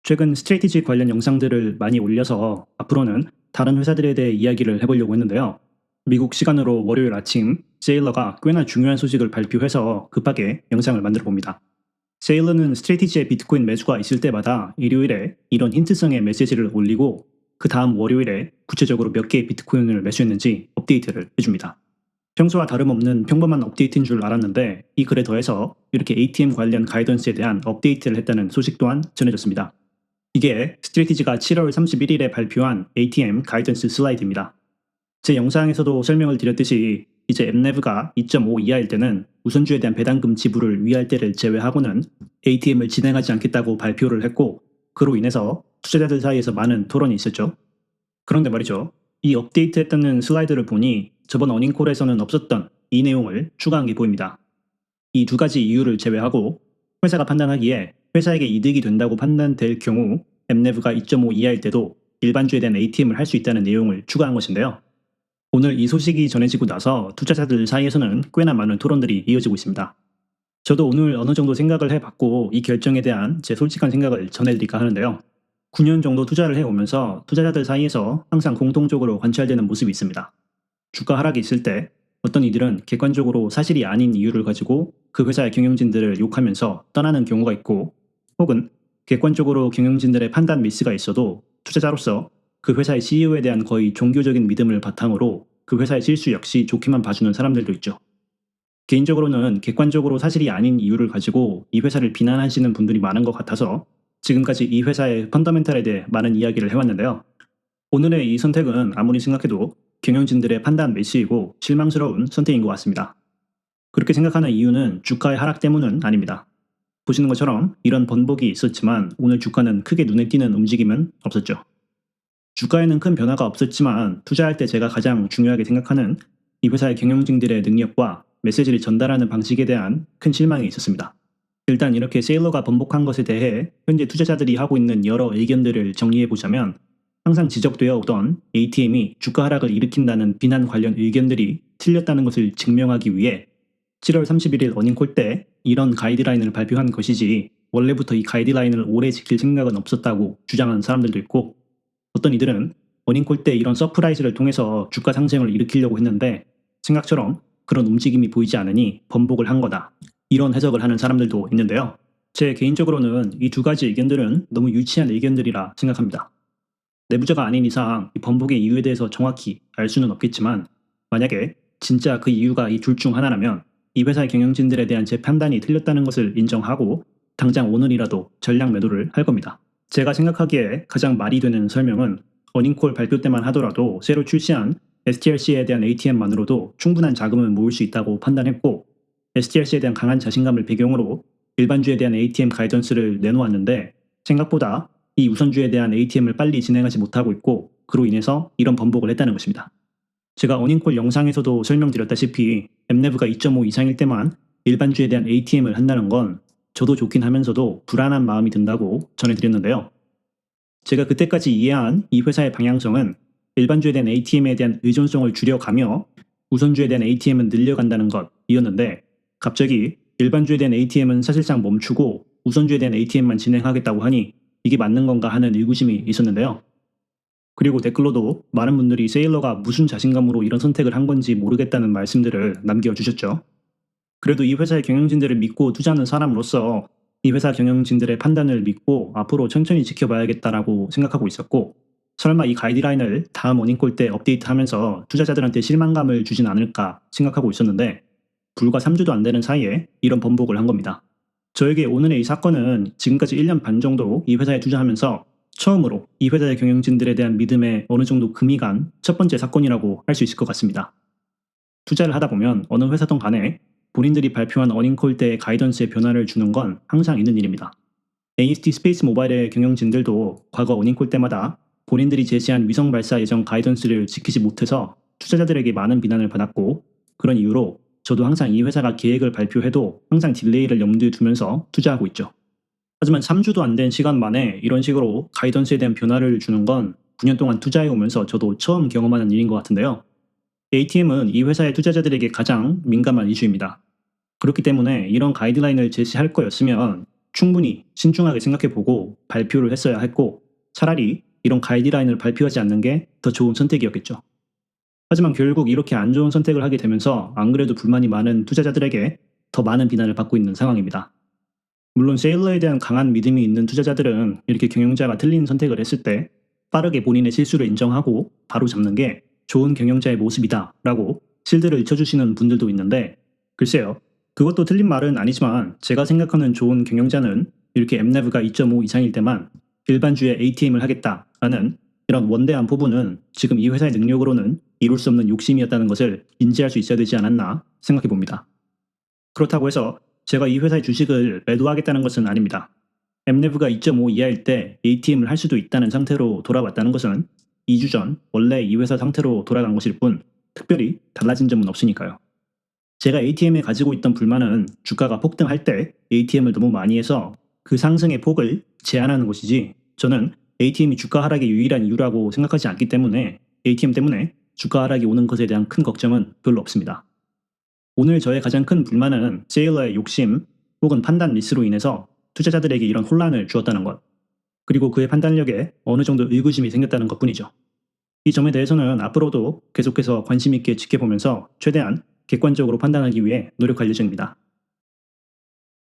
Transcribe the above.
최근 스트레티지 관련 영상들을 많이 올려서 앞으로는 다른 회사들에 대해 이야기를 해보려고 했는데요. 미국 시간으로 월요일 아침, 세일러가 꽤나 중요한 소식을 발표해서 급하게 영상을 만들어 봅니다. 세일러는 스트레티지의 비트코인 매수가 있을 때마다 일요일에 이런 힌트성의 메시지를 올리고 그 다음 월요일에 구체적으로 몇 개의 비트코인을 매수했는지 업데이트를 해줍니다. 평소와 다름없는 평범한 업데이트인 줄 알았는데 이 글에 더해서 이렇게 ATM 관련 가이던스에 대한 업데이트를 했다는 소식 또한 전해졌습니다. 이게 스트레티지가 7월 31일에 발표한 ATM 가이던스 슬라이드입니다. 제 영상에서도 설명을 드렸듯이 이제 엠네브가 2.5 이하일 때는 우선주에 대한 배당금 지불을 위할 때를 제외하고는 ATM을 진행하지 않겠다고 발표를 했고 그로 인해서 투자자들 사이에서 많은 토론이 있었죠. 그런데 말이죠. 이 업데이트했다는 슬라이드를 보니 저번 어닝콜에서는 없었던 이 내용을 추가한 게 보입니다. 이 두 가지 이유를 제외하고 회사가 판단하기에 회사에게 이득이 된다고 판단될 경우 엠네브가 2.5 이하일 때도 일반주에 대한 ATM을 할 수 있다는 내용을 추가한 것인데요. 오늘 이 소식이 전해지고 나서 투자자들 사이에서는 꽤나 많은 토론들이 이어지고 있습니다. 저도 오늘 어느 정도 생각을 해봤고 이 결정에 대한 제 솔직한 생각을 전해드릴까 하는데요. 9년 정도 투자를 해오면서 투자자들 사이에서 항상 공통적으로 관찰되는 모습이 있습니다. 주가 하락이 있을 때 어떤 이들은 객관적으로 사실이 아닌 이유를 가지고 그 회사의 경영진들을 욕하면서 떠나는 경우가 있고 혹은 객관적으로 경영진들의 판단 미스가 있어도 투자자로서 그 회사의 CEO에 대한 거의 종교적인 믿음을 바탕으로 그 회사의 실수 역시 좋게만 봐주는 사람들도 있죠. 개인적으로는 객관적으로 사실이 아닌 이유를 가지고 이 회사를 비난하시는 분들이 많은 것 같아서 지금까지 이 회사의 펀더멘탈에 대해 많은 이야기를 해왔는데요. 오늘의 이 선택은 아무리 생각해도 경영진들의 판단 미스이고 실망스러운 선택인 것 같습니다. 그렇게 생각하는 이유는 주가의 하락 때문은 아닙니다. 보시는 것처럼 이런 번복이 있었지만 오늘 주가는 크게 눈에 띄는 움직임은 없었죠. 주가에는 큰 변화가 없었지만 투자할 때 제가 가장 중요하게 생각하는 이 회사의 경영진들의 능력과 메시지를 전달하는 방식에 대한 큰 실망이 있었습니다. 일단 이렇게 세일러가 번복한 것에 대해 현재 투자자들이 하고 있는 여러 의견들을 정리해보자면 항상 지적되어 오던 ATM이 주가 하락을 일으킨다는 비난 관련 의견들이 틀렸다는 것을 증명하기 위해 7월 31일 어닝콜 때 이런 가이드라인을 발표한 것이지 원래부터 이 가이드라인을 오래 지킬 생각은 없었다고 주장하는 사람들도 있고 어떤 이들은 어닝콜 때 이런 서프라이즈를 통해서 주가 상승을 일으키려고 했는데 생각처럼 그런 움직임이 보이지 않으니 번복을 한 거다. 이런 해석을 하는 사람들도 있는데요. 제 개인적으로는 이 두 가지 의견들은 너무 유치한 의견들이라 생각합니다. 내부자가 아닌 이상 이 번복의 이유에 대해서 정확히 알 수는 없겠지만 만약에 진짜 그 이유가 이 둘 중 하나라면 이 회사의 경영진들에 대한 제 판단이 틀렸다는 것을 인정하고 당장 오늘이라도 전량 매도를 할 겁니다. 제가 생각하기에 가장 말이 되는 설명은 어닝콜 발표 때만 하더라도 새로 출시한 STRC에 대한 ATM만으로도 충분한 자금을 모을 수 있다고 판단했고 STRC에 대한 강한 자신감을 배경으로 일반주에 대한 ATM 가이던스를 내놓았는데 생각보다 이 우선주에 대한 ATM을 빨리 진행하지 못하고 있고 그로 인해서 이런 번복을 했다는 것입니다. 제가 어닝콜 영상에서도 설명드렸다시피 엠네브가 2.5 이상일 때만 일반주에 대한 ATM을 한다는 건 저도 좋긴 하면서도 불안한 마음이 든다고 전해드렸는데요. 제가 그때까지 이해한 이 회사의 방향성은 일반주에 대한 ATM에 대한 의존성을 줄여가며 우선주에 대한 ATM은 늘려간다는 것이었는데 갑자기 일반주에 대한 ATM은 사실상 멈추고 우선주에 대한 ATM만 진행하겠다고 하니 이게 맞는 건가 하는 의구심이 있었는데요. 그리고 댓글로도 많은 분들이 세일러가 무슨 자신감으로 이런 선택을 한 건지 모르겠다는 말씀들을 남겨주셨죠. 그래도 이 회사의 경영진들을 믿고 투자하는 사람으로서 이 회사 경영진들의 판단을 믿고 앞으로 천천히 지켜봐야겠다라고 생각하고 있었고 설마 이 가이드라인을 다음 어닝콜 때 업데이트하면서 투자자들한테 실망감을 주진 않을까 생각하고 있었는데 불과 3주도 안 되는 사이에 이런 번복을 한 겁니다. 저에게 오늘의 이 사건은 지금까지 1년 반 정도 이 회사에 투자하면서 처음으로 이 회사의 경영진들에 대한 믿음에 어느 정도 금이 간 첫 번째 사건이라고 할 수 있을 것 같습니다. 투자를 하다 보면 어느 회사든 간에 본인들이 발표한 어닝콜 때의 가이던스에 변화를 주는 건 항상 있는 일입니다. AST 스페이스 모바일의 경영진들도 과거 어닝콜 때마다 본인들이 제시한 위성 발사 예정 가이던스를 지키지 못해서 투자자들에게 많은 비난을 받았고 그런 이유로 저도 항상 이 회사가 계획을 발표해도 항상 딜레이를 염두에 두면서 투자하고 있죠. 하지만 3주도 안 된 시간 만에 이런 식으로 가이던스에 대한 변화를 주는 건 9년 동안 투자해오면서 저도 처음 경험하는 일인 것 같은데요. ATM은 이 회사의 투자자들에게 가장 민감한 이슈입니다. 그렇기 때문에 이런 가이드라인을 제시할 거였으면 충분히 신중하게 생각해보고 발표를 했어야 했고 차라리 이런 가이드라인을 발표하지 않는 게 더 좋은 선택이었겠죠. 하지만 결국 이렇게 안 좋은 선택을 하게 되면서 안 그래도 불만이 많은 투자자들에게 더 많은 비난을 받고 있는 상황입니다. 물론 세일러에 대한 강한 믿음이 있는 투자자들은 이렇게 경영자가 틀린 선택을 했을 때 빠르게 본인의 실수를 인정하고 바로 잡는 게 좋은 경영자의 모습이다 라고 실드를 쳐주시는 분들도 있는데 글쎄요. 그것도 틀린 말은 아니지만 제가 생각하는 좋은 경영자는 이렇게 엠네브가 2.5 이상일 때만 일반주의 ATM을 하겠다라는 이런 원대한 포부는 지금 이 회사의 능력으로는 이룰 수 없는 욕심이었다는 것을 인지할 수 있어야 되지 않았나 생각해 봅니다. 그렇다고 해서 제가 이 회사의 주식을 매도하겠다는 것은 아닙니다. 엠네브가 2.5 이하일 때 ATM을 할 수도 있다는 상태로 돌아왔다는 것은 2주 전 원래 이 회사 상태로 돌아간 것일 뿐 특별히 달라진 점은 없으니까요. 제가 ATM에 가지고 있던 불만은 주가가 폭등할 때 ATM을 너무 많이 해서 그 상승의 폭을 제한하는 것이지 저는 ATM이 주가 하락의 유일한 이유라고 생각하지 않기 때문에 ATM 때문에 주가 하락이 오는 것에 대한 큰 걱정은 별로 없습니다. 오늘 저의 가장 큰 불만은 세일러의 욕심 혹은 판단 미스로 인해서 투자자들에게 이런 혼란을 주었다는 것, 그리고 그의 판단력에 어느 정도 의구심이 생겼다는 것뿐이죠. 이 점에 대해서는 앞으로도 계속해서 관심 있게 지켜보면서 최대한 객관적으로 판단하기 위해 노력할 예정입니다.